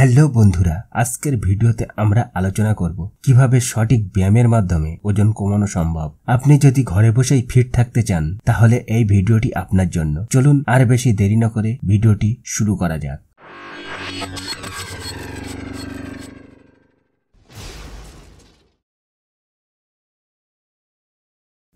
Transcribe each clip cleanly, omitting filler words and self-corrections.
Hello বন্ধুরা, আজকের ভিডিওতে আমরা আলোচনা করব কিভাবে সঠিক ব্যায়ামের মাধ্যমে ওজন কমানো সম্ভব। আপনি যদি ঘরে বসেই ফিট থাকতে চান তাহলে এই ভিডিওটি আপনার জন্য। চলুন আর বেশি দেরি না করে ভিডিওটি শুরু করা যাক।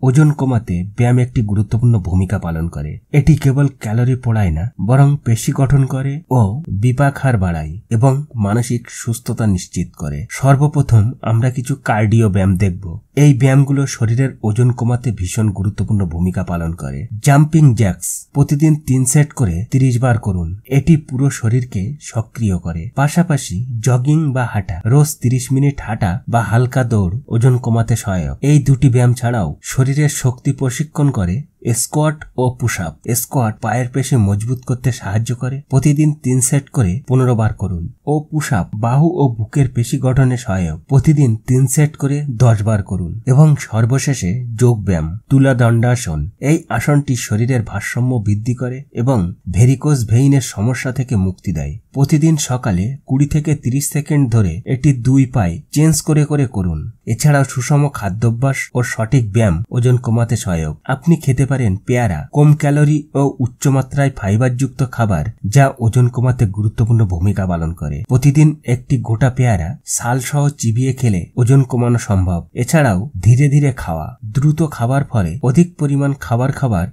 ওজন কমাতে ব্যায়াম একটি গুরুত্বপূর্ণ ভূমিকা পালন করে। এটি কেবল ক্যালোরি পোড়ায় না, বরং পেশি গঠন করে ও বিপাক হার বাড়ায় এবং মানসিক সুস্থতা নিশ্চিত করে। সর্বপ্রথম আমরা কিছু কার্ডিও ব্যায়াম দেখব। এই ব্যায়ামগুলো শরীরের ওজন কমাতে ভীষণ গুরুত্বপূর্ণ ভূমিকা পালন করে। জাম্পিং জ্যাক্স প্রতিদিন 3 সেট করে 30 বার করুন। এটি পুরো শরীরকে সক্রিয় করে। পাশাপাশি জগিং বা হাঁটা, রোজ 30 মিনিট হাঁটা বা হালকা দৌড় ওজন কমাতে সহায়ক। এই দুটি ব্যায়াম ছাড়াও শরীরের শক্তি প্রশিক্ষণ করে স্কোয়াট ও পুশ আপ। স্কোয়াট পায়ের পেশি মজবুত করতে সাহায্য করে। প্রতিদিন 3 সেট করে 15 বার করুন। ও পুশ আপ বাহু ও বুকের পেশি গঠনে সহায়ক। প্রতিদিন 3 সেট করে 10 বার করুন। এবং সর্বশেষে যোগ ব্যায়াম, তুলা দণ্ডাসন। এই আসনটি শরীরের ভারসাম্য বৃদ্ধি করে এবং ভেরিকোজ ভেইনের সমস্যা থেকে মুক্তি দেয়। প্রতিদিন সকালে 20 থেকে 30 সেকেন্ড ধরে এটি 2 পায়ে চেঞ্জ করে করুন। এছাড়াও সুষম খাদ্যাভ্যাস ও সঠিক ব্যায়াম ওজন কমাতে সহায়ক। আপনি খেতে পারেন পেয়ারা, কম ক্যালোরি ও উচ্চমাত্রায় ফাইবারযুক্ত খাবার যা ওজন কমাতে গুরুত্বপূর্ণ ভূমিকা পালন করে। প্রতিদিন একটি গোটা পেয়ারা ছাল সহ চিবিয়ে খেলে ওজন কমানো সম্ভব। এছাড়াও ধীরে ধীরে খাওয়া, দ্রুত খাবার ফলে অধিক পরিমাণ খাবার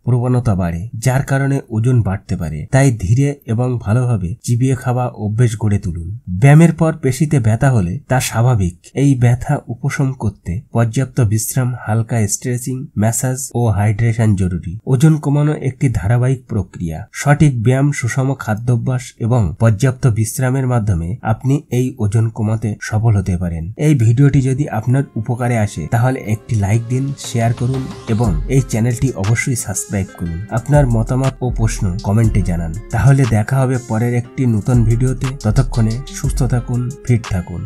প্রবণতা বাড়ে, যার কারণে ওজন বাড়তে পারে। তাই ধীরে এবং ভালোভাবে চিবিয়ে খাওয়া অভ্যেস গড়ে তুলুন। ব্যায়ামের পর পেশিতে ব্যথা হলে তা স্বাভাবিক। এই ব্যথা উপশম করতে পর্যাপ্ত বিশ্রাম, হালকা স্ট্রেচিং, ম্যাসাজ ও হাইড্রেশন জরুরি। ওজন কমানো একটি ধারাবাহিক প্রক্রিয়া। সঠিক ব্যায়াম, সুষম খাদ্যাভ্যাস এবং পর্যাপ্ত বিশ্রামের মাধ্যমে আপনি এই ওজন কমাতে সফল হতে পারেন। এই ভিডিওটি যদি আপনার উপকারে আসে তাহলে একটি লাইক দিন, শেয়ার করুন এবং এই চ্যানেলটি অবশ্যই সাবস্ক্রাইব করুন। আপনার মতামত ও প্রশ্ন কমেন্টে জানান। তাহলে দেখা হবে পরের একটি নতুন ভিডিওতে। ততক্ষণে সুস্থ থাকুন, ফিট থাকুন।